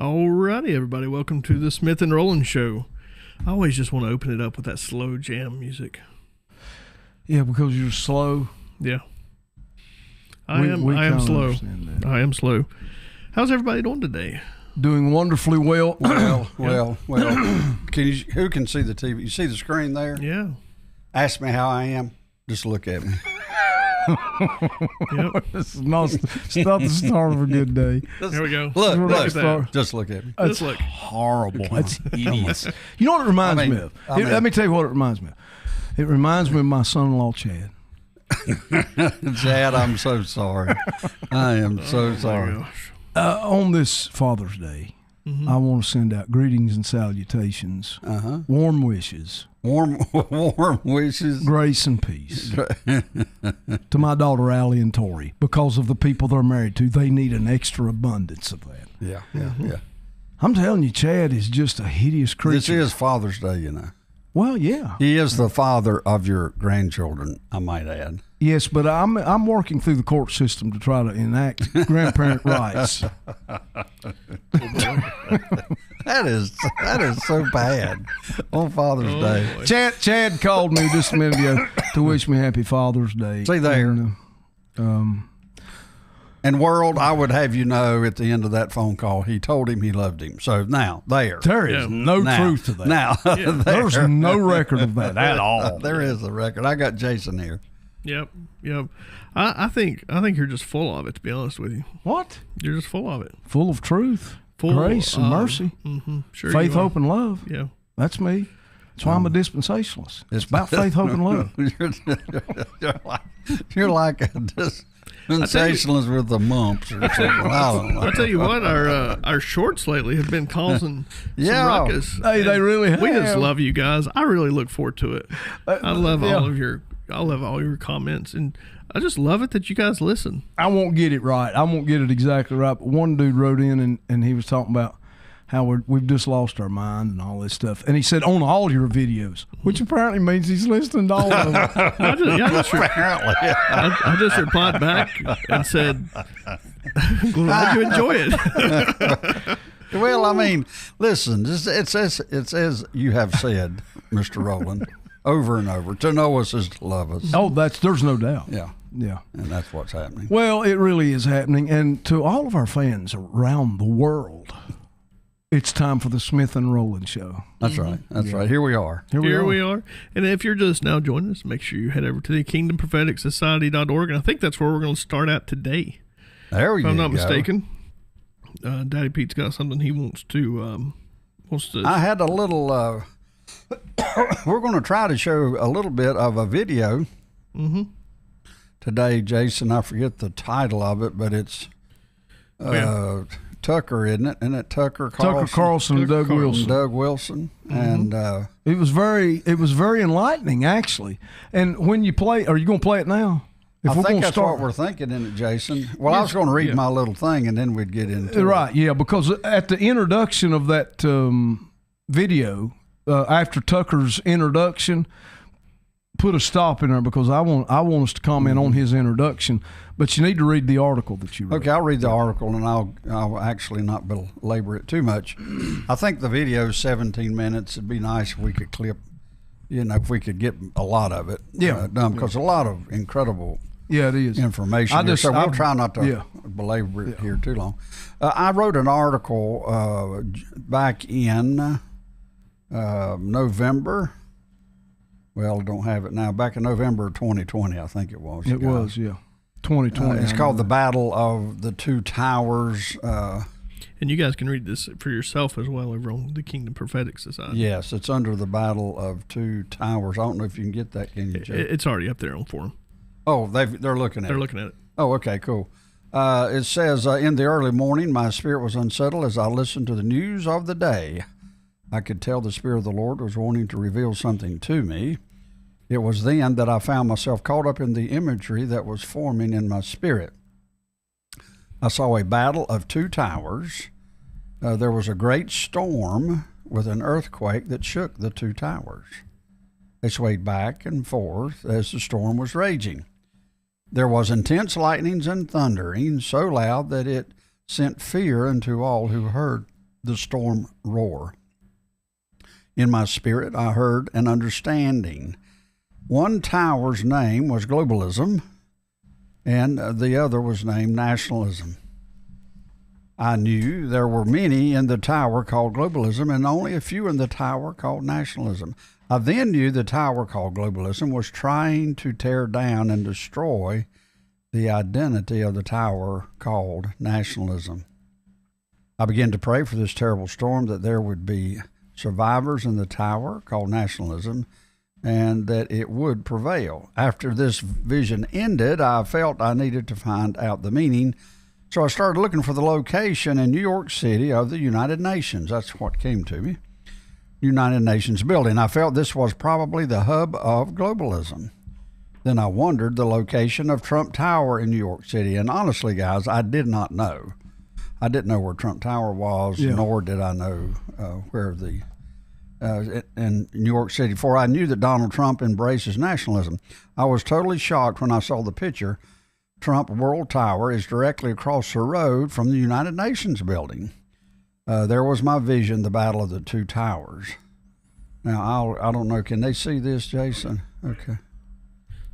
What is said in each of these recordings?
Alrighty, everybody, welcome to the Smith and Rowland show. I always just want to open it up with that slow jam music. Yeah, because you're slow. Yeah, I am slow. I am slow. How's everybody doing today? Doing wonderfully well. Well. Who can see the TV? You see the screen there? Yeah. Ask me how I am. Just look at me. Yep. It's not the start of a good day. Here we go. Look. Just look at me. That's horrible. That's hideous. You know what it reminds me of? Let me tell you what it reminds me of. It reminds me of my son-in-law, Chad. Chad, I'm so sorry. I am so sorry. On this Father's Day, I want to send out greetings and salutations, warm wishes. Warm wishes. Grace and peace to my daughter, Allie and Tori. Because of the people they're married to, they need an extra abundance of that. Yeah. I'm telling you, Chad is just a hideous creature. This is Father's Day, you know. Well, yeah. He is the father of your grandchildren, I might add. Yes, but I'm working through the court system to try to enact grandparent rights. That is so bad on Father's Day. Chad called me just a minute ago to wish me happy Father's Day. See there. And world, I would have you know at the end of that phone call, he told him he loved him. So now, there is no truth to that. Now, there's no record of that at all. There is a record. I got Jason here. Yep. I think you're just full of it, to be honest with you. What? You're just full of it. Full of truth, grace, and mercy. Sure. Faith, hope, and love. Yeah. That's me. That's why I'm a dispensationalist. It's about faith, hope, and love. You're like a dispensationalist with the mumps or something. I don't know. I'll tell you what, our shorts lately have been causing some ruckus. Hey, they really have. We just love you guys. I really look forward to it. I love all your comments, and I just love it that you guys listen. I won't get it right. I won't get it exactly right. But one dude wrote in and he was talking about how we've just lost our mind and all this stuff. And he said, on all your videos, which apparently means he's listening to all of them. I just replied back and said, glad you enjoy it. Well, I mean, listen, it's as you have said, Mr. Rowland, over and over. To know us is to love us. Oh, there's no doubt. Yeah. And that's what's happening. Well, it really is happening. And to all of our fans around the world, it's time for the Smith and Rowland show. That's right. That's right. Here we are. Here we are. And if you're just now joining us, make sure you head over to the kingdompropheticsociety.org. And I think that's where we're going to start out today. There we go. If I'm not mistaken. Daddy Pete's got something he wants to. I had a little. We're going to try to show a little bit of a video today, Jason. I forget the title of it, but it's Tucker, isn't it? Isn't it Tucker Carlson? Tucker Carlson and Doug Wilson. Doug Wilson. Mm-hmm. And it was very enlightening, actually. And when you play, are you going to play it now? I think that's what we're thinking in it, Jason. Well, I was going to read my little thing, and then we'd get into it. Right, yeah, because at the introduction of that video, after Tucker's introduction, put a stop in there because I want us to comment on his introduction. But you need to read the article that you read. Okay, I'll read the article, and I'll actually not belabor it too much. I think the video is 17 minutes. It'd be nice if we could clip, if we could get a lot of it done, because a lot of incredible it is information. So we'll try not to belabor it here too long. I wrote an article back in November. Well, don't have it now. Back in November of 2020, I think it was. It was, 2020. It's called The Battle of the Two Towers. And you guys can read this for yourself as well over on the Kingdom Prophetic Society. Yes, it's under The Battle of Two Towers. I don't know if you can get that, can you, Jay? It's already up there on forum. Oh, they're looking at it. They're looking at it. Oh, okay, cool. It says, in the early morning, my spirit was unsettled as I listened to the news of the day. I could tell the Spirit of the Lord was wanting to reveal something to me. It was then that I found myself caught up in the imagery that was forming in my spirit. I saw a battle of two towers. There was a great storm with an earthquake that shook the two towers. They swayed back and forth as the storm was raging. There was intense lightnings and thundering, so loud that it sent fear into all who heard the storm roar. In my spirit, I heard an understanding. One tower's name was globalism, and the other was named nationalism. I knew there were many in the tower called globalism and only a few in the tower called nationalism. I then knew the tower called globalism was trying to tear down and destroy the identity of the tower called nationalism. I began to pray for this terrible storm, that there would be survivors in the tower called nationalism, and that it would prevail. After this vision ended, I felt I needed to find out the meaning, so I started looking for the location in New York City of the United Nations. That's what came to me. United Nations building. I felt this was probably the hub of globalism. Then I wondered the location of Trump Tower in New York City, and honestly, guys, I did not know. I didn't know where Trump Tower was, nor did I know where the in New York City. For I knew that Donald Trump embraces nationalism. I was totally shocked when I saw the picture. Trump World Tower is directly across the road from the United Nations building. There was my vision, the battle of the two towers. Now, I don't know. Can they see this, Jason? Okay.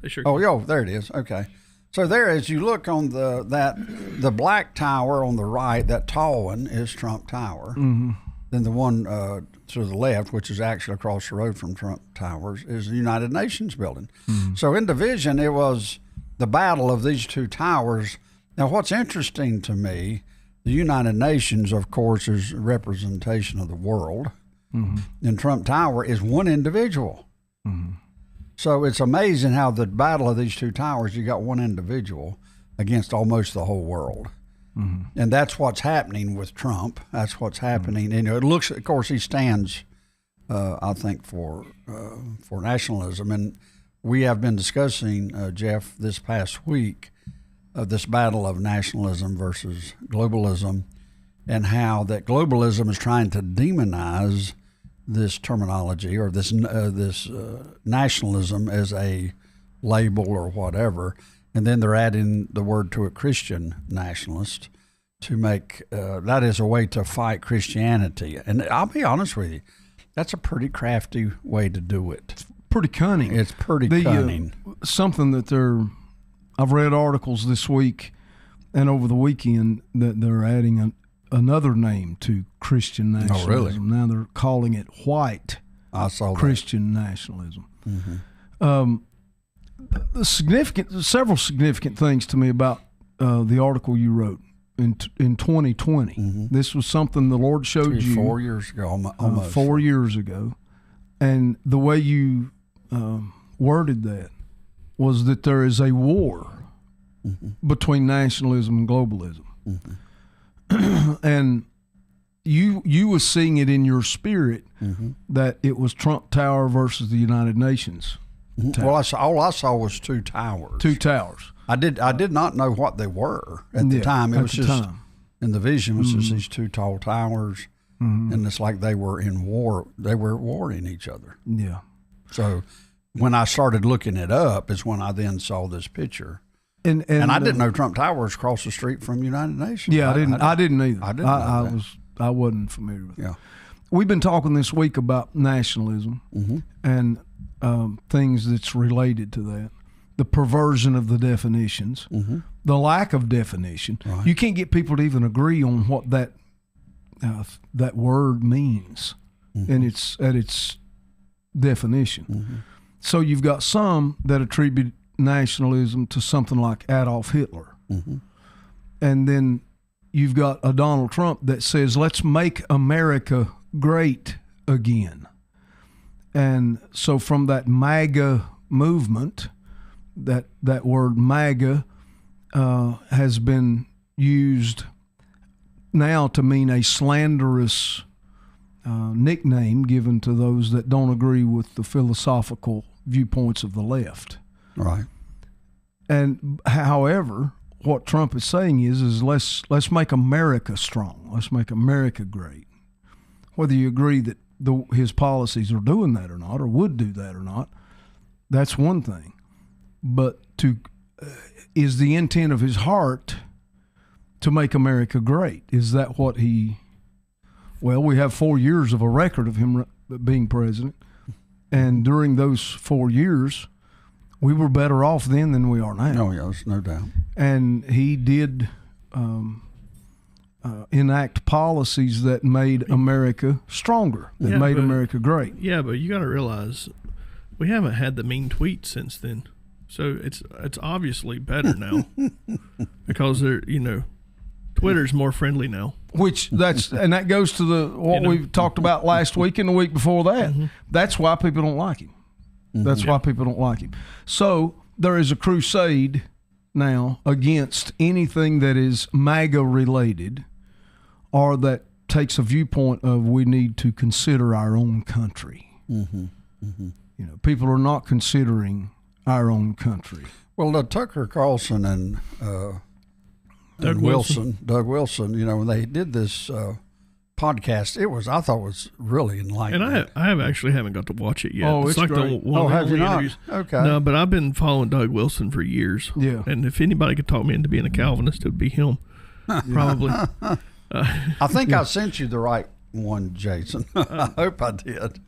They sure can. Oh, there it is. Okay. So there, as you look on the black tower on the right, that tall one is Trump Tower. Mm-hmm. Then the one to the left, which is actually across the road from Trump Towers, is the United Nations building. Mm-hmm. So in the vision, it was the battle of these two towers. Now, what's interesting to me, the United Nations, of course, is a representation of the world. Mm-hmm. And Trump Tower is one individual. Mm-hmm. So it's amazing how the battle of these two towers, you got one individual against almost the whole world. Mm-hmm. And that's what's happening with Trump. That's what's happening. And it looks, of course, he stands, I think, for nationalism. And we have been discussing, Jeff, this past week, this battle of nationalism versus globalism, and how that globalism is trying to demonize this terminology or this nationalism as a label or whatever, and then they're adding the word to it, Christian nationalist, to make that is a way to fight Christianity. And I'll be honest with you, that's a pretty crafty way to do it. It's pretty cunning. It's pretty cunning. Something that I've read articles this week and over the weekend that they're adding another name to Christian nationalism. Oh, really? Now they're calling it white Christian nationalism. Mm-hmm. Several significant things to me about the article you wrote in 2020. Mm-hmm. This was something the Lord showed you 4 years ago, almost 4 years ago, and the way you worded that was that there is a war between nationalism and globalism. And you were seeing it in your spirit that it was Trump Tower versus the United Nations. Well, all I saw was two towers. Two towers. I did not know what they were at the time. It was just in the vision was just these two tall towers, and it's like they were in war. They were warring each other. Yeah. So when I started looking it up, is when I then saw this picture. And I didn't know Trump Tower was across the street from United Nations. Yeah, I didn't either. I wasn't familiar with it. Yeah. We've been talking this week about nationalism and things that's related to that. The perversion of the definitions, the lack of definition. Right. You can't get people to even agree on what that word means and its definition. So you've got some that attribute nationalism to something like Adolf Hitler. And then you've got a Donald Trump that says, let's make America great again. And so from that MAGA movement, that word MAGA has been used now to mean a slanderous nickname given to those that don't agree with the philosophical viewpoints of the left. Right. And however, what Trump is saying is let's make America strong. Let's make America great. Whether you agree that his policies are doing that or not, or would do that or not, that's one thing. But is the intent of his heart to make America great? Is that what he? Well, we have 4 years of a record of him being president, and during those 4 years, we were better off then than we are now. Oh, yeah, there's no doubt. And he did enact policies that made America stronger, that made America great. Yeah, but you got to realize we haven't had the mean tweets since then. So it's obviously better now because Twitter's more friendly now. That goes to what we talked about last week and the week before that. That's why people don't like him. That's why people don't like him. So there is a crusade now against anything that is MAGA related or that takes a viewpoint of we need to consider our own country. People are not considering our own country. Well, Tucker Carlson and Doug Wilson, when they did this podcast, I thought was really enlightening. And I haven't got to watch it yet. Oh, it's like great. Have you not? Okay. No, but I've been following Doug Wilson for years. Yeah. And if anybody could talk me into being a Calvinist, it would be him. Probably. I think I sent you the right one, Jason. I hope I did.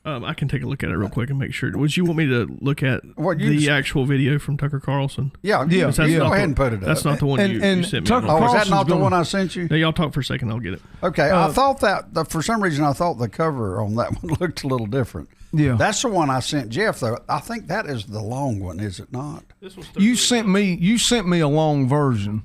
I can take a look at it real quick and make sure. Would you want me to look at the actual video from Tucker Carlson? Yeah. Go ahead and put it up. That's not the one you sent me. Was that not the one I sent you? No, y'all talk for a second. I'll get it. Okay. I thought that, for some reason, I thought the cover on that one looked a little different. Yeah. That's the one I sent Jeff, though. I think that is the long one, is it not? You sent me a long version.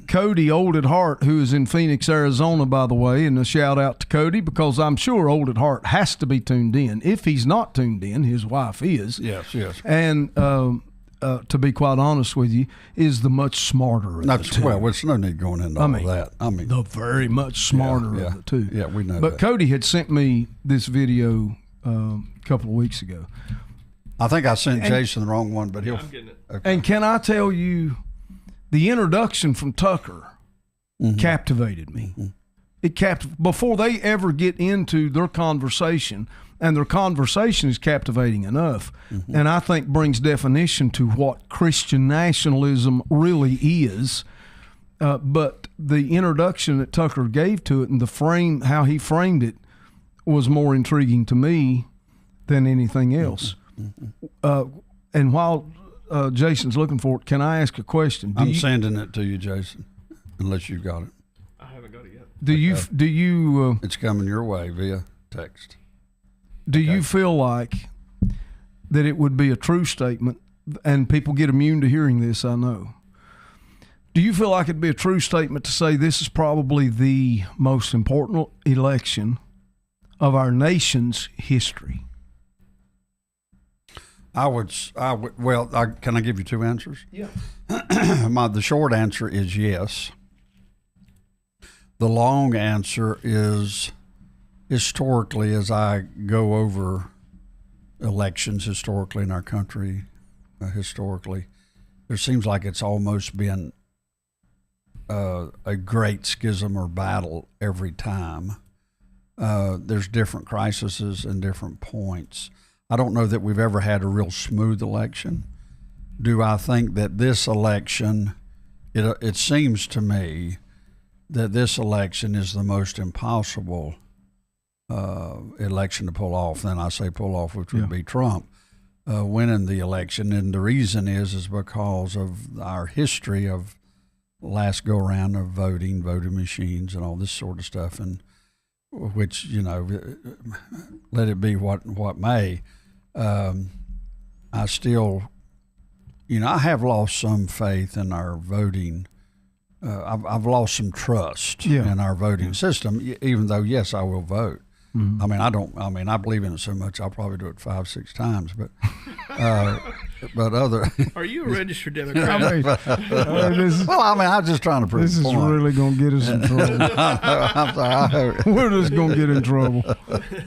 Cody Old at Heart, who is in Phoenix, Arizona, by the way, and a shout out to Cody because I'm sure Old at Heart has to be tuned in. If he's not tuned in, his wife is. Yes. And to be quite honest with you, is the much smarter of the two. Well, there's no need going into all of that. The very much smarter of the two. Yeah, we know But that. Cody had sent me this video a couple of weeks ago. I think I sent Jason the wrong one, but I'm getting it. Okay. And can I tell you, the introduction from Tucker captivated me. Before they ever get into their conversation, and their conversation is captivating enough, and I think brings definition to what Christian nationalism really is. But the introduction that Tucker gave to it and how he framed it was more intriguing to me than anything else. And while Jason's looking for it, can I ask a question? I'm sending it to you, Jason, unless you've got it. I haven't got it yet. Do you? It's coming your way via text. Do you feel like that it would be a true statement, and people get immune to hearing this, I know. Do you feel like it'd be a true statement to say this is probably the most important election of our nation's history? Can I give you two answers? Yeah. The short answer is yes. The long answer is, historically, as I go over elections historically in our country, historically, there seems like it's almost been a great schism or battle every time. There's different crises and different points. I don't know that we've ever had a real smooth election. Do I think that this election, it seems to me that this election is the most impossible election to pull off. Then I say pull off, which would be Trump winning the election. And the reason is because of our history of last go around of voting machines and all this sort of stuff, and which, let it be what may. I still, I have lost some faith in our voting. I've lost some trust in our voting system, even though, yes, I will vote. Mm-hmm. I believe in it so much, I'll probably do it 5-6 times, but other. Are you a registered Democrat? I'm just trying to prove this is really going to get us in trouble. I'm sorry. We're just going to get in trouble.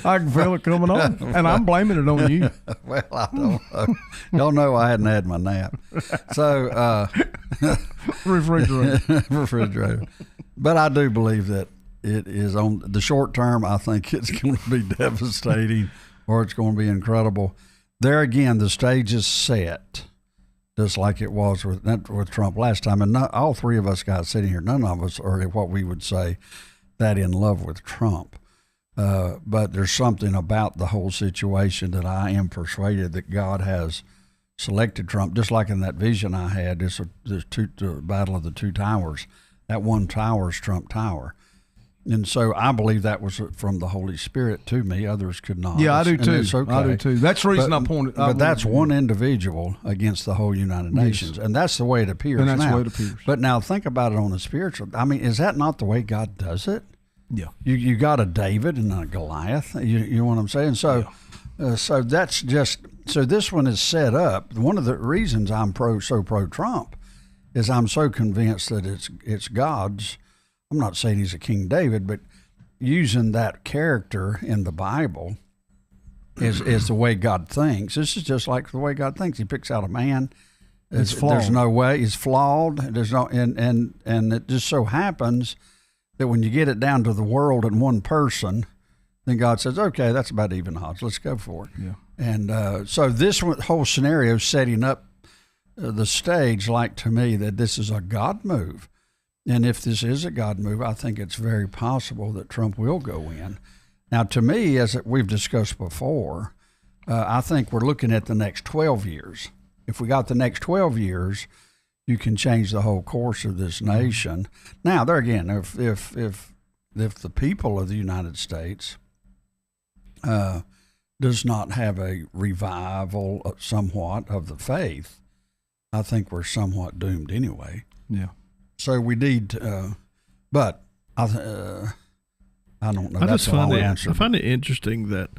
I can feel it coming on, and I'm blaming it on you. Well, I don't know. Y'all know I hadn't had my nap. So, refrigerator. But I do believe that it is on the short term. I think it's going to be devastating, or it's going to be incredible. There again, the stage is set, just like it was with Trump last time. And all three of us guys sitting here, none of us are what we would say that in love with Trump. But there's something about the whole situation that I am persuaded that God has selected Trump, just like in that vision I had. The Battle of the Two Towers. That one tower is Trump Tower. And so I believe that was from the Holy Spirit to me. Others could not. Yeah, I do too. It's okay. I do too. That's the reason I pointed. But that's one individual against the whole United Nations, and that's the way it appears now. And that's the way it appears. But now think about it on the spiritual. Is that not the way God does it? Yeah. You got a David and a Goliath. You know what I'm saying? So, so that's just so this one is set up. One of the reasons I'm pro Trump is I'm so convinced that it's God's. I'm not saying he's a King David, but using that character in the Bible is the way God thinks. This is just like the way God thinks. He picks out a man. It's flawed. There's no way. He's flawed. There's no, and it just so happens that when you get it down to the world and one person, then God says, okay, that's about even odds. Let's go for it. Yeah. And so this whole scenario is setting up the stage, like to me, that this is a God move. And if this is a God move, I think it's very possible that Trump will go in. Now, to me, as we've discussed before, I think we're looking at the next 12 years. If we got the next 12 years, you can change the whole course of this nation. Now, there again, if the people of the United States does not have a revival somewhat of the faith, I think we're somewhat doomed anyway. Yeah. So we need, but I don't know. I That's just find the it. answer. I find it interesting that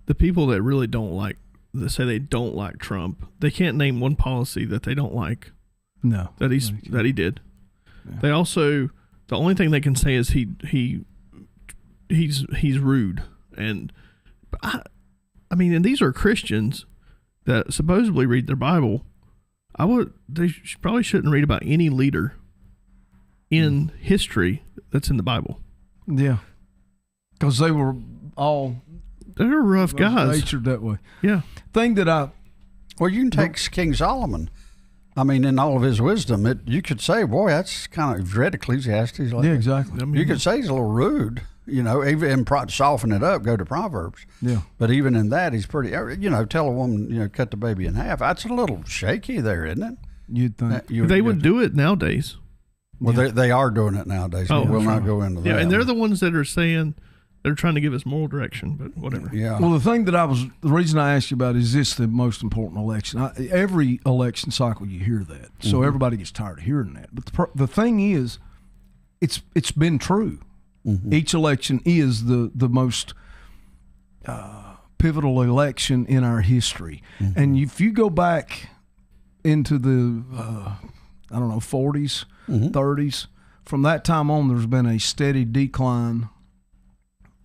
the people that really don't like, that say they don't like Trump, they can't name one policy that they don't like. No, that he did. Yeah. They also, the only thing they can say is he's rude, and I mean, and these are Christians that supposedly read their Bible. They probably shouldn't read about any leader in history that's in the Bible. Yeah, because they were all they're rough guys. Natured that way. Yeah. Thing that well, you can take King Solomon. I mean, in all of his wisdom, you could say, boy, that's kind of read Ecclesiastes. Like yeah, exactly. I mean, you could say he's a little rude. Even soften it up, go to Proverbs. Yeah. But even in that, he's pretty. Tell a woman, cut the baby in half. That's a little shaky there, isn't it? You'd think they would do it nowadays. Well, yeah. they are doing it nowadays. But we'll not go into that. Yeah, and they're the ones that are saying they're trying to give us moral direction, but whatever. Yeah. Well, the reason I asked you about is this the most important election? Every election cycle you hear that, so everybody gets tired of hearing that. But the thing is, it's been true. Mm-hmm. Each election is the most pivotal election in our history. Mm-hmm. And if you go back into the, 40s, Mm-hmm. 30s, from that time on, there's been a steady decline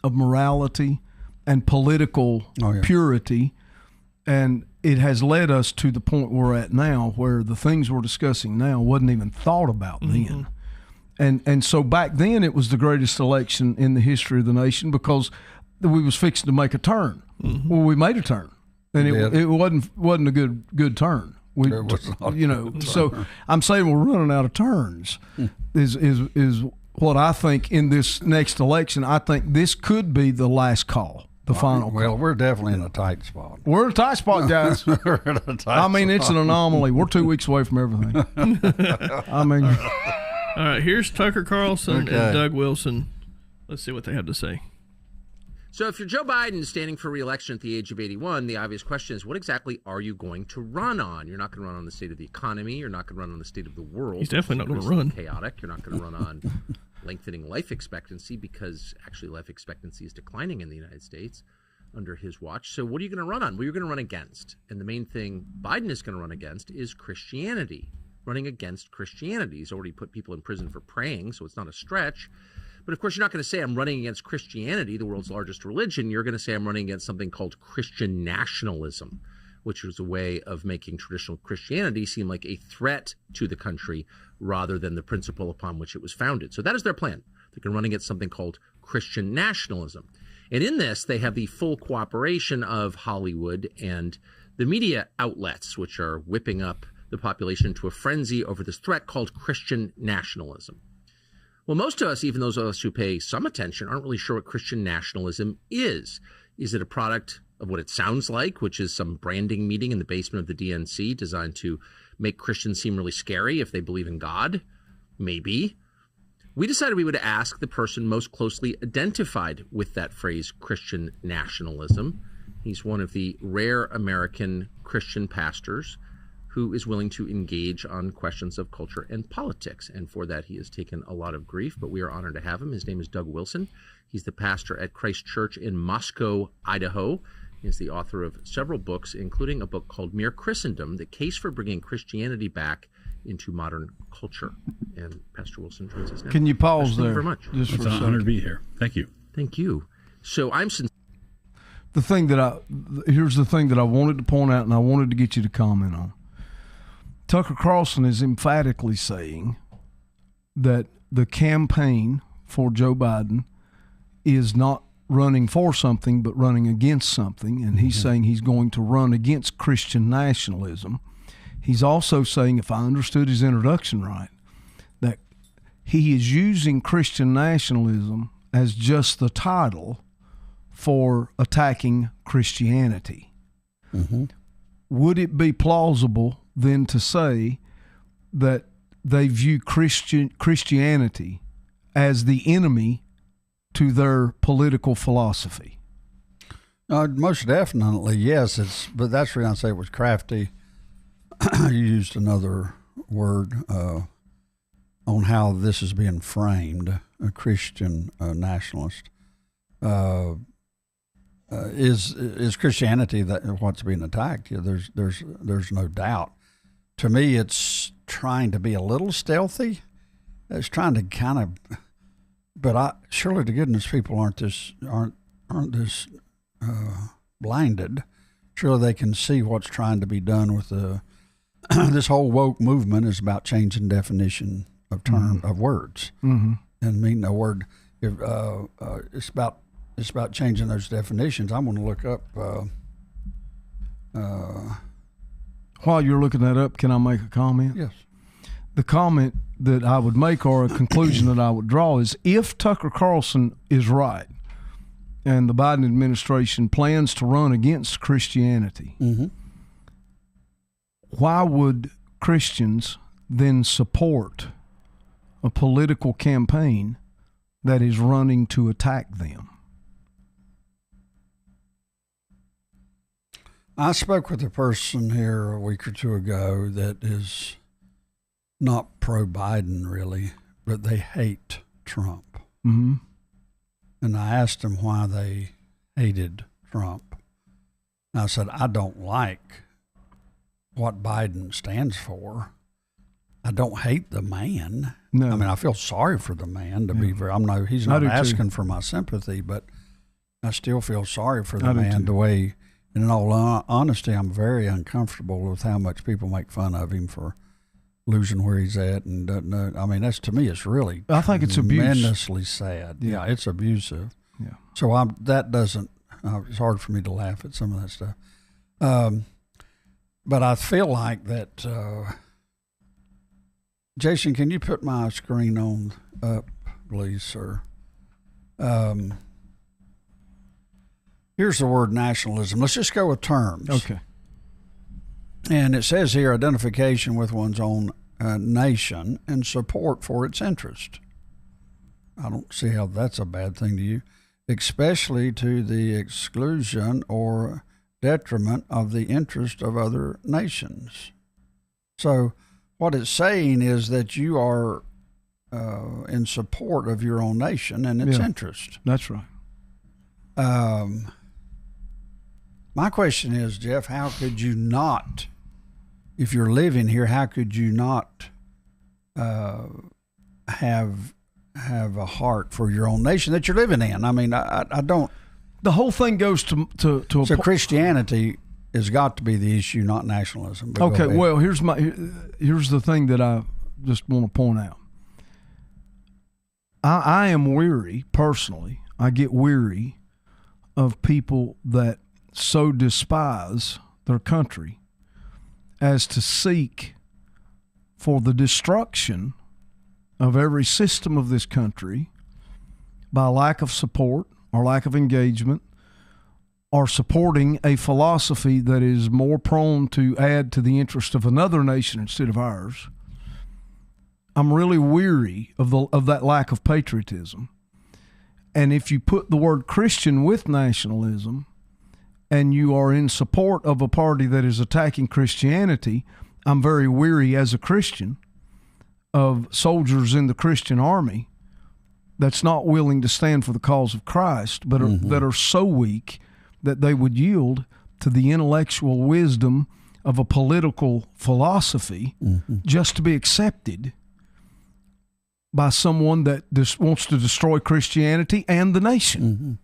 of morality and political purity. And it has led us to the point we're at now, where the things we're discussing now wasn't even thought about then. And so back then, it was the greatest election in the history of the nation because we was fixing to make a turn. Well, we made a turn, and it wasn't a good turn. So I'm saying we're running out of turns. Is what I think in this next election. I think this could be the last call. The final. Well, we're definitely in a tight spot. We're in a tight spot, guys. We're in a tight I mean, it's an anomaly. We're 2 weeks away from everything. I mean, all right. Here's Tucker Carlson and Doug Wilson. Let's see what they have to say. So if you're Joe Biden standing for re-election at the age of 81, the obvious question is, what exactly are you going to run on? You're not going to run on the state of the economy. You're not going to run on the state of the world. He's definitely not going to run. Chaotic. You're not going to run on lengthening life expectancy, because actually life expectancy is declining in the United States under his watch. So what are you going to run on? Well, you're going to run against. And the main thing Biden is going to run against is Christianity. Running against Christianity. He's already put people in prison for praying, so it's not a stretch. But, of course, you're not going to say I'm running against Christianity, the world's largest religion. You're going to say I'm running against something called Christian nationalism, which was a way of making traditional Christianity seem like a threat to the country rather than the principle upon which it was founded. So that is their plan. They're going to run against something called Christian nationalism. And in this, they have the full cooperation of Hollywood and the media outlets, which are whipping up the population into a frenzy over this threat called Christian nationalism. Well, most of us, even those of us who pay some attention, aren't really sure what Christian nationalism is. Is it a product of what it sounds like, which is some branding meeting in the basement of the DNC designed to make Christians seem really scary if they believe in God? Maybe. We decided we would ask the person most closely identified with that phrase, Christian nationalism. He's one of the rare American Christian pastors who is willing to engage on questions of culture and politics. And for that, he has taken a lot of grief, but we are honored to have him. His name is Doug Wilson. He's the pastor at Christ Church in Moscow, Idaho. He is the author of several books, including a book called Mere Christendom, The Case for Bringing Christianity Back into Modern Culture. And Pastor Wilson joins us now. Can you pause there? Thank you very much. Just It's an honor to be here. Thank you. Thank you. So I'm sincere. Here's the thing that I wanted to point out and I wanted to get you to comment on. Tucker Carlson is emphatically saying that the campaign for Joe Biden is not running for something but running against something, and he's saying he's going to run against Christian nationalism. He's also saying, if I understood his introduction right, that he is using Christian nationalism as just the title for attacking Christianity. Would it be plausible then to say that they view Christianity as the enemy to their political philosophy? Most definitely, yes. But that's the reason I say it was crafty. You used another word on how this is being framed. A Christian nationalist is Christianity that what's being attacked? Yeah, there's no doubt. To me, it's trying to be a little stealthy. It's trying to kind of, but surely to goodness, people aren't this blinded. Surely they can see what's trying to be done with this whole woke movement is about changing definition of of words and meaning a word. It's about changing those definitions. I'm going to look up. While you're looking that up, can I make a comment? Yes. The comment that I would make, or a conclusion that I would draw, is if Tucker Carlson is right and the Biden administration plans to run against Christianity, why would Christians then support a political campaign that is running to attack them? I spoke with a person here a week or two ago that is not pro-Biden really, but they hate Trump. And I asked them why they hated Trump. And I said, I don't like what Biden stands for. I don't hate the man. No. I mean, I feel sorry for the man, to be fair. He's I not do asking too. for my sympathy, but I still feel sorry for the I do man too. the way, and in all honesty, I'm very uncomfortable with how much people make fun of him for losing where he's at. And doesn't know. I mean, to me, it's really I think it's abuse. tremendously sad. Yeah, it's abusive. Yeah. So it's hard for me to laugh at some of that stuff. But I feel like that, Jason, can you put my screen on up, please, sir? Here's the word nationalism. Let's just go with terms. Okay. And it says here, identification with one's own nation and support for its interest. I don't see how that's a bad thing to you, especially to the exclusion or detriment of the interest of other nations. So what it's saying is that you are in support of your own nation and its interest. That's right. My question is, Jeff, how could you not, if you're living here, how could you not have a heart for your own nation that you're living in? I mean, I don't. The whole thing goes to So Christianity has got to be the issue, not nationalism. But okay. Well, here's the thing that I just want to point out. I am weary personally. I get weary of people that so despise their country as to seek for the destruction of every system of this country by lack of support or lack of engagement, or supporting a philosophy that is more prone to add to the interest of another nation instead of ours. I'm really weary of that lack of patriotism. And if you put the word Christian with nationalism, and you are in support of a party that is attacking Christianity, I'm very weary as a Christian of soldiers in the Christian army that's not willing to stand for the cause of Christ, but that are so weak that they would yield to the intellectual wisdom of a political philosophy just to be accepted by someone that just wants to destroy Christianity and the nation.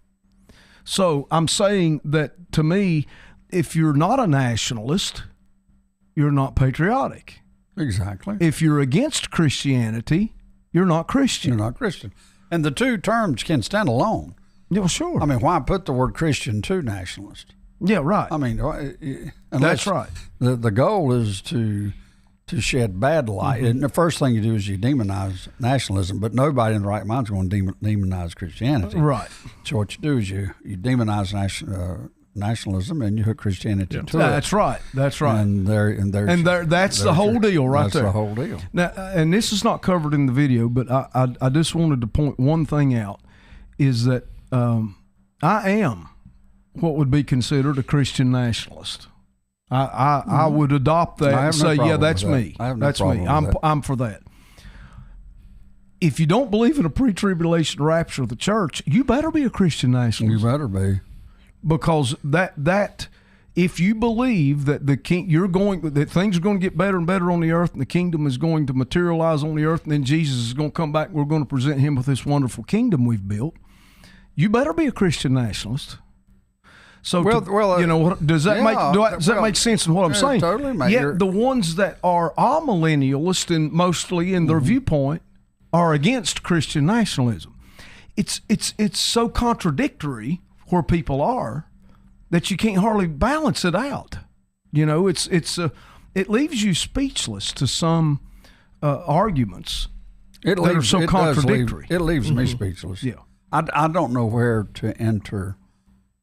So I'm saying that, to me, if you're not a nationalist, you're not patriotic. Exactly. If you're against Christianity, you're not Christian. You're not Christian. And the two terms can stand alone. Yeah, well, sure. I mean, why put the word Christian to nationalist? Yeah, right. I mean, That's right. The goal is to shed bad light. And the first thing you do is you demonize nationalism, but nobody in the right mind is going to demonize Christianity. Right. So what you do is you demonize nationalism and you hook Christianity to it. That's right. That's right. And that's the whole deal right there. That's the whole deal. Now, and this is not covered in the video, but I just wanted to point one thing out, is that I am what would be considered a Christian nationalist. I would adopt that and say, yeah, that's me. That's me. I'm for that. If you don't believe in a pre-tribulation rapture of the church, you better be a Christian nationalist. You better be. Because that if you believe that that things are going to get better and better on the earth, and the kingdom is going to materialize on the earth, and then Jesus is going to come back, and we're going to present him with this wonderful kingdom we've built, you better be a Christian nationalist. So, does that make sense in what I'm saying? Totally. Yet the ones that are amillennialist and mostly in their viewpoint are against Christian nationalism. It's so contradictory where people are that you can't hardly balance it out. It leaves you speechless to some arguments that are so contradictory. It leaves me speechless. Yeah, I don't know where to enter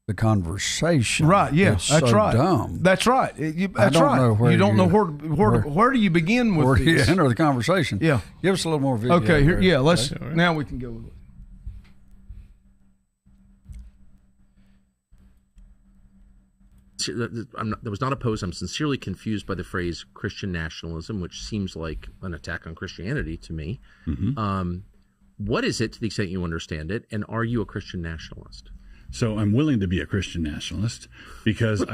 the conversation. Right? Yeah, it's that's so right. Dumb. That's right. That's right. Know where you don't know where do you begin with where this? do you enter the conversation? Yeah. Give us a little more video. Okay. Here, yeah. Let's. Now we can go with it. That was not opposed. I'm sincerely confused by the phrase Christian nationalism, which seems like an attack on Christianity to me. What is it, to the extent you understand it, and are you a Christian nationalist? So I'm willing to be a Christian nationalist because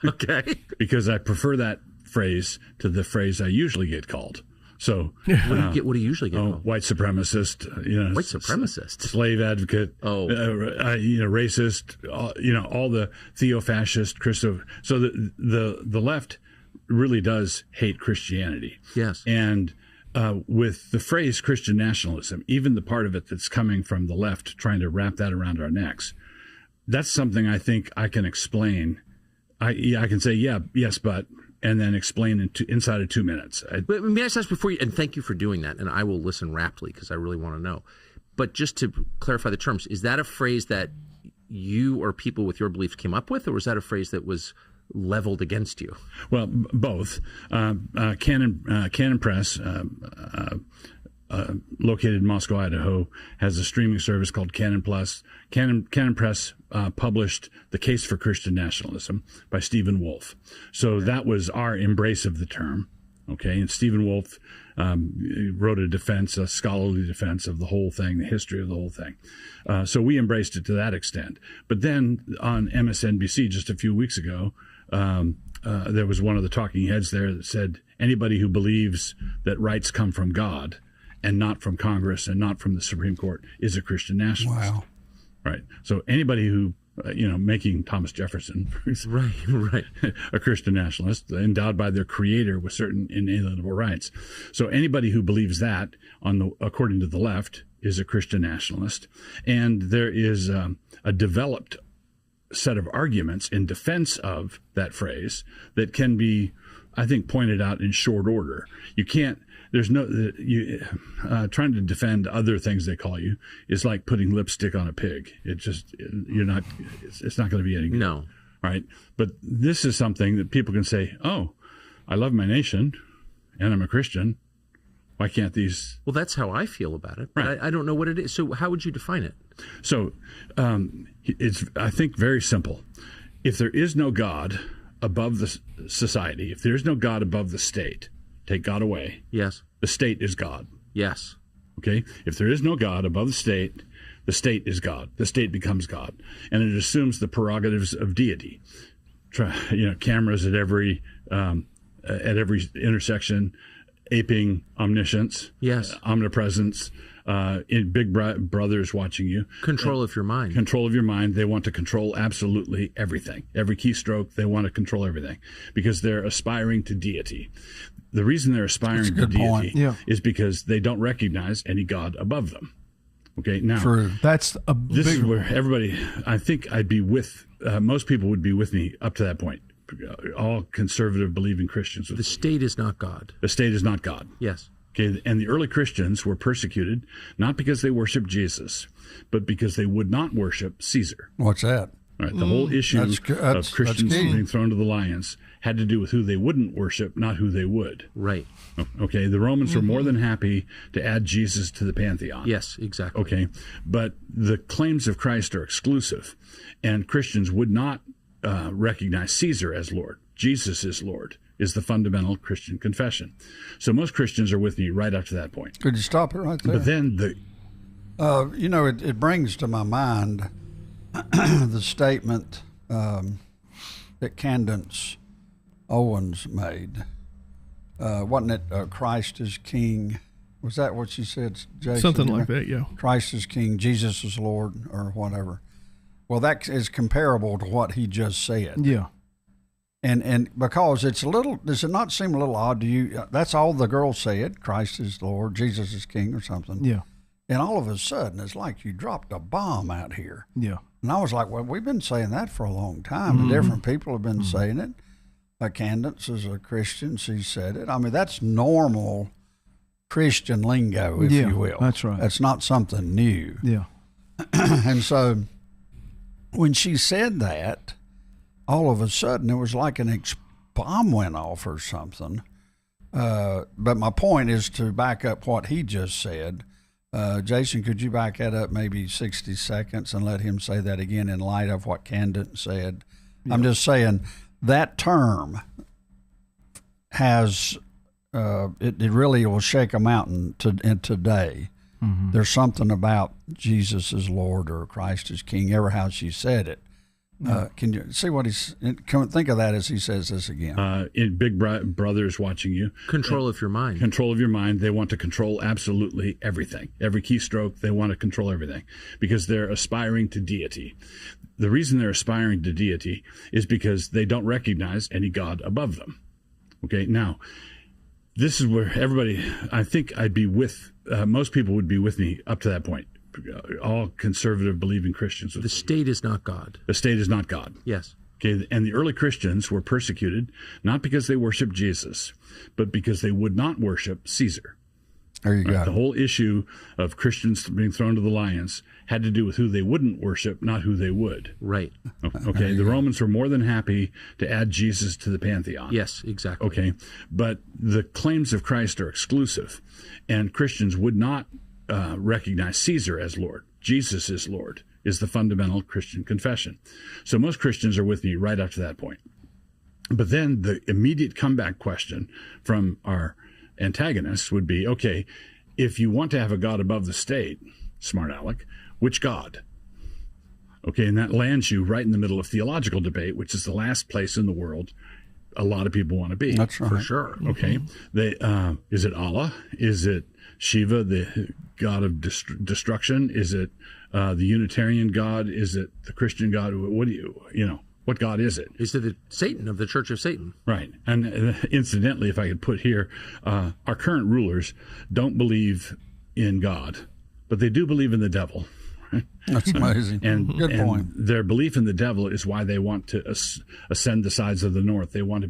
Okay. because I prefer that phrase to the phrase I usually get called. So What do you usually get called? white supremacist, White supremacist. slave advocate, Oh. racist, all the theo-fascist, Christo. So the left really does hate Christianity. Yes. And with the phrase Christian nationalism, even the part of it that's coming from the left, trying to wrap that around our necks, that's something I think I can explain. I can say, yes, but, and then explain inside of 2 minutes. But may I just ask before you, and thank you for doing that, and I will listen raptly because I really want to know. But just to clarify the terms, is that a phrase that you or people with your beliefs came up with, or was that a phrase that was leveled against you? Well, both. Canon Press, located in Moscow, Idaho, has a streaming service called Canon Plus. Canon Press published The Case for Christian Nationalism by Stephen Wolfe. So that was our embrace of the term. Okay, and Stephen Wolfe wrote a scholarly defense of the whole thing, the history of the whole thing. So we embraced it to that extent. But then on MSNBC just a few weeks ago, there was one of the talking heads there that said, anybody who believes that rights come from God and not from Congress and not from the Supreme Court is a Christian nationalist. Wow. Right. So anybody who, making Thomas Jefferson Right. a Christian nationalist, endowed by their creator with certain inalienable rights. So anybody who believes that, according to the left, is a Christian nationalist. And there is a developed set of arguments in defense of that phrase that can be, I think, pointed out in short order. You can't. There's trying to defend other things they call you is like putting lipstick on a pig. It's not going to be any good. No. Right. But this is something that people can say, oh, I love my nation and I'm a Christian. Why can't these? Well, that's how I feel about it. But Right. I don't know what it is. So how would you define it? So it's, I think, very simple. If there is no God above the society, if there is no God above the state, take God away. Yes. The state is God. Yes. Okay? If there is no God above the state is God. The state becomes God. And it assumes the prerogatives of deity. Cameras at every intersection, aping omniscience, Yes. Omnipresence, in big brothers watching you. Control of your mind. Control of your mind. They want to control absolutely everything. Every keystroke, they want to control everything because they're aspiring to deity. The reason they're aspiring to deity is because they don't recognize any God above them. Okay, now True. That's a this is big where everybody, I think I'd be with, most people would be with me up to that point. All conservative believing Christians. The state is not God. The state is not God. Yes. Okay, and the early Christians were persecuted not because they worshiped Jesus, but because they would not worship Caesar. What's that? Right, the whole issue that's of Christians key. being thrown to the lions had to do with who they wouldn't worship, not who they would. Right. Okay, the Romans were more than happy to add Jesus to the pantheon. Yes, exactly. Okay, but the claims of Christ are exclusive, and Christians would not recognize Caesar as Lord. Jesus is Lord, is the fundamental Christian confession. So most Christians are with me right up to that point. Could you stop it right there? But then it brings to my mind the statement that Candace Owens made. Wasn't it Christ is King? Was that what she said, Jason? Something like that, yeah. Christ is King, Jesus is Lord, or whatever. Well, that is comparable to what he just said. Yeah. And because it's a little, does it not seem a little odd to you? That's all the girl said, Christ is Lord, Jesus is King or something. Yeah. And all of a sudden, it's like you dropped a bomb out here. Yeah. And I was like, well, we've been saying that for a long time. And different people have been saying it. Candace is a Christian. She said it. I mean, that's normal Christian lingo, if you will. That's right. That's not something new. Yeah. And so when she said that, all of a sudden, it was like an bomb went off or something. But my point is to back up what he just said. Jason, could you back that up maybe 60 seconds and let him say that again in light of what Candace said? Yeah. I'm just saying that term has, it really will shake a mountain in today. There's something about Jesus is Lord or Christ is King, ever how she said it. Can you see what think of that as he says this again? In Big Brother is watching you. Control of your mind. Control of your mind. They want to control absolutely everything. Every keystroke, they want to control everything because they're aspiring to deity. The reason they're aspiring to deity is because they don't recognize any God above them. Okay, now, this is where everybody, I think I'd be with, most people would be with me up to that point. All conservative believing Christians. The state is not God. The state is not God. Yes. Okay, and the early Christians were persecuted not because they worshiped Jesus, but because they would not worship Caesar. There you go. The whole issue of Christians being thrown to the lions had to do with who they wouldn't worship, not who they would. Right. Okay, the Romans were more than happy to add Jesus to the pantheon. Yes, exactly. Okay, but the claims of Christ are exclusive, and Christians would not recognize Caesar as Lord. Jesus is Lord, is the fundamental Christian confession. So most Christians are with me right up to that point. But then the immediate comeback question from our antagonists would be, okay, if you want to have a God above the state, smart aleck, which God? Okay, and that lands you right in the middle of theological debate, which is the last place in the world a lot of people want to be. That's right. For sure. Okay, is it Allah? Is it Shiva, the God of destruction? Is it the Unitarian God? Is it the Christian God? What what God is it? Is it the Satan of the Church of Satan? Right. And incidentally, if I could put here, our current rulers don't believe in God, but they do believe in the devil. That's amazing. Good point. Their belief in the devil is why they want to ascend the sides of the north. They want to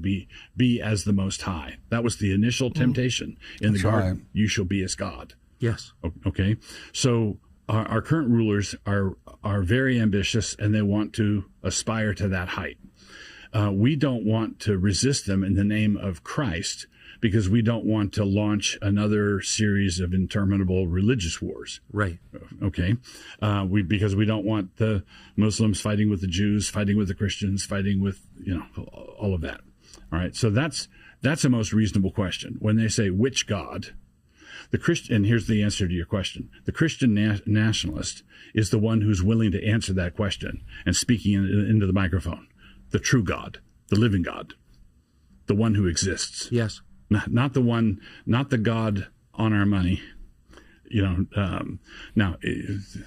be as the Most High. That was the initial temptation in the garden. right. You shall be as God. Yes. Okay. So our current rulers are very ambitious, and they want to aspire to that height. We don't want to resist them in the name of Christ, because we don't want to launch another series of interminable religious wars. Right. Okay. Because we don't want the Muslims fighting with the Jews, fighting with the Christians, fighting with, all of that. All right. So that's a most reasonable question. When they say which God, and here's the answer to your question. The Christian nationalist is the one who's willing to answer that question and speaking into the microphone. The true God, the living God, the one who exists. Yes. Not the God on our money. Now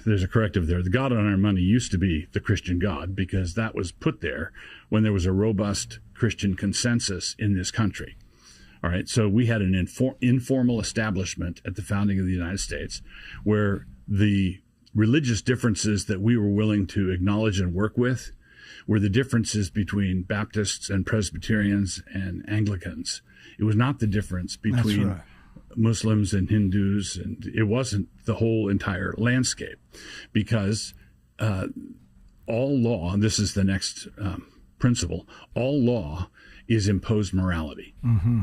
there's a corrective there. The God on our money used to be the Christian God, because that was put there when there was a robust Christian consensus in this country. All right. So we had an informal establishment at the founding of the United States where the religious differences that we were willing to acknowledge and work with were the differences between Baptists and Presbyterians and Anglicans. It was not the difference between Muslims and Hindus, and it wasn't the whole entire landscape, because all law, and this is the next principle, all law is imposed morality. Mm-hmm.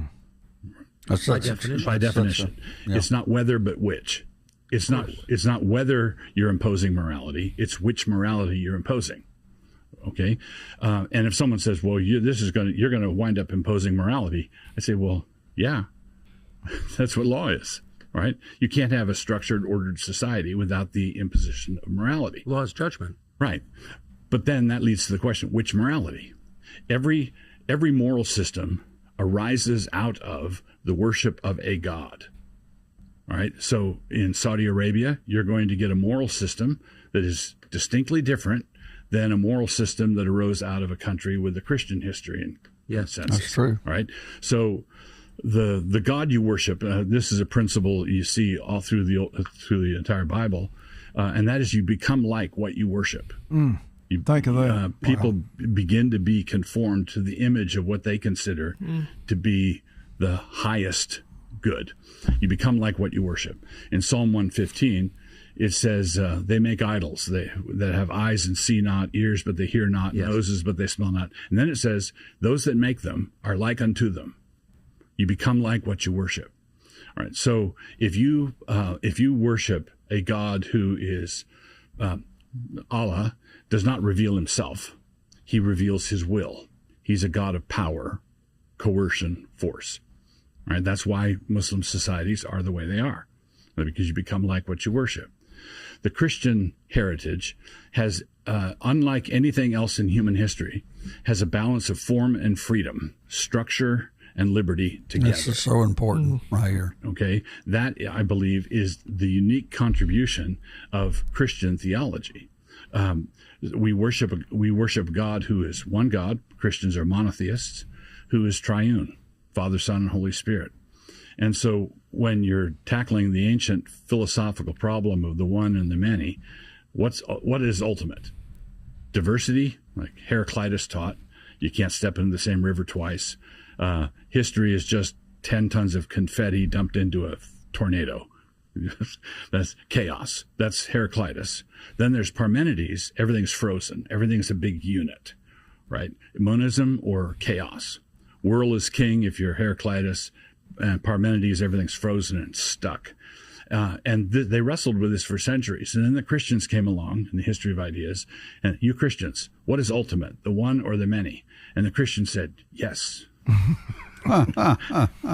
By definition. By definition. It's not whether but which. It's not whether you're imposing morality, it's which morality you're imposing. Okay, and if someone says, "Well, you're going to wind up imposing morality," I say, "Well, yeah, that's what law is, right? You can't have a structured, ordered society without the imposition of morality. Law is judgment, right? But then that leads to the question: which morality? Every moral system arises out of the worship of a god. All right. So in Saudi Arabia, you're going to get a moral system that is distinctly different than a moral system that arose out of a country with a Christian history and consensus. That's true. All right. So the God you worship, this is a principle you see all through the entire Bible, and that is you become like what you worship. You, think of that. People begin to be conformed to the image of what they consider to be the highest good. You become like what you worship. In Psalm 115, it says they make idols that have eyes and see not, ears but they hear not, noses but they smell not. And then it says those that make them are like unto them. You become like what you worship. All right. So if you worship a God who is Allah, does not reveal himself. He reveals his will. He's a God of power, coercion, force. All right. That's why Muslim societies are the way they are. because you become like what you worship. The Christian heritage has, unlike anything else in human history, has a balance of form and freedom, structure and liberty together. This is so important right here. Okay, that I believe is the unique contribution of Christian theology. We worship God who is one God. Christians are monotheists, who is triune, Father, Son, and Holy Spirit. And so when you're tackling the ancient philosophical problem of the one and the many, what is ultimate? Diversity, like Heraclitus taught, you can't step into the same river twice. History is just 10 tons of confetti dumped into a tornado. That's chaos. That's Heraclitus. Then there's Parmenides. Everything's frozen. Everything's a big unit, right? Monism or chaos. World is king if you're Heraclitus. And Parmenides, everything's frozen and stuck. And they wrestled with this for centuries. And then the Christians came along in the history of ideas. And you Christians, what is ultimate, the one or the many? And the Christians said, yes.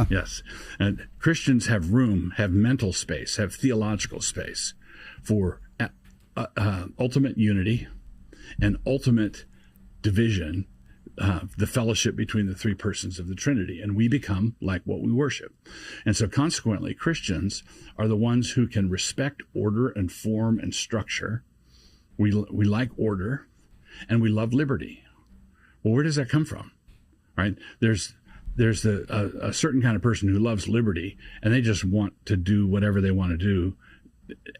Yes. And Christians have room, have mental space, have theological space for ultimate unity and ultimate division, the fellowship between the three persons of the Trinity, and we become like what we worship. And so consequently, Christians are the ones who can respect order and form and structure. We like order, and we love liberty. Well, where does that come from? Right? There's a certain kind of person who loves liberty, and they just want to do whatever they want to do,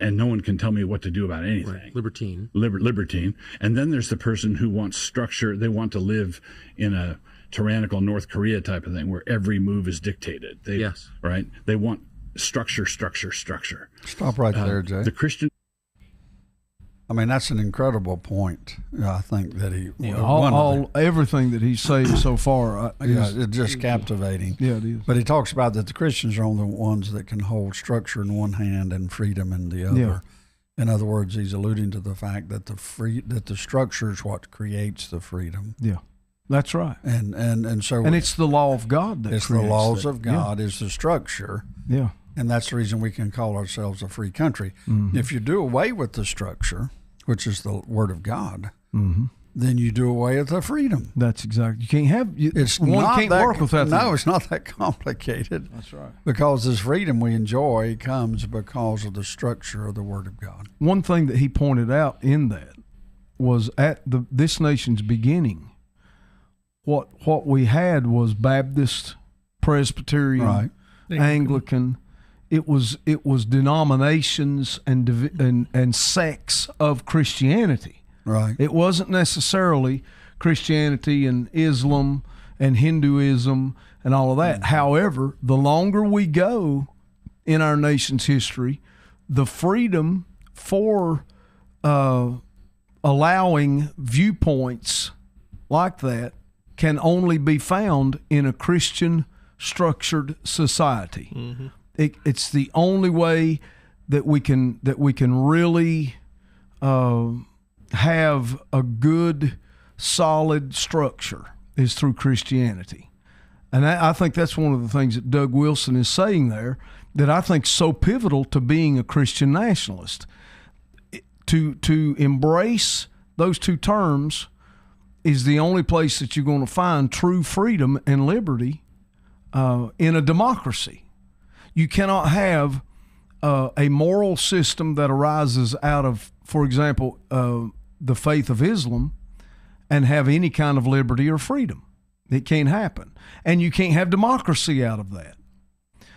and no one can tell me what to do about anything. Right. Libertine. Libertine. And then there's the person who wants structure. They want to live in a tyrannical North Korea type of thing where every move is dictated. Yes. Right? They want structure. Stop right there, Jay. The Christian... I mean, that's an incredible point. I think that he everything that he's saying so far. It's just captivating. Yeah, it is. But he talks about that the Christians are only the ones that can hold structure in one hand and freedom in the other. Yeah. In other words, he's alluding to the fact that the structure is what creates the freedom. Yeah, that's right. And it's the law of God that it's the laws of God is the structure. Yeah. And that's the reason we can call ourselves a free country. Mm-hmm. If you do away with the structure, which is the Word of God, then you do away with the freedom. That's exactly. You can't have. One can't work without. No, it's not that complicated. That's right. Because this freedom we enjoy comes because of the structure of the Word of God. One thing that he pointed out in that was at this nation's beginning, what we had was Baptist, Presbyterian, right. Anglican. It was denominations and sects of Christianity. Right. It wasn't necessarily Christianity and Islam and Hinduism and all of that. Mm-hmm. However, the longer we go in our nation's history, the freedom for allowing viewpoints like that can only be found in a Christian structured society. Mm-hmm. It's the only way that we can really have a good, solid structure is through Christianity. And I think that's one of the things that Doug Wilson is saying there that I think is so pivotal to being a Christian nationalist. To embrace those two terms is the only place that you're going to find true freedom and liberty in a democracy. You cannot have a moral system that arises out of, for example, the faith of Islam and have any kind of liberty or freedom. It can't happen. And you can't have democracy out of that.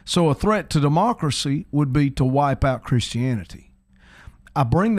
So a threat to democracy would be to wipe out Christianity. I bring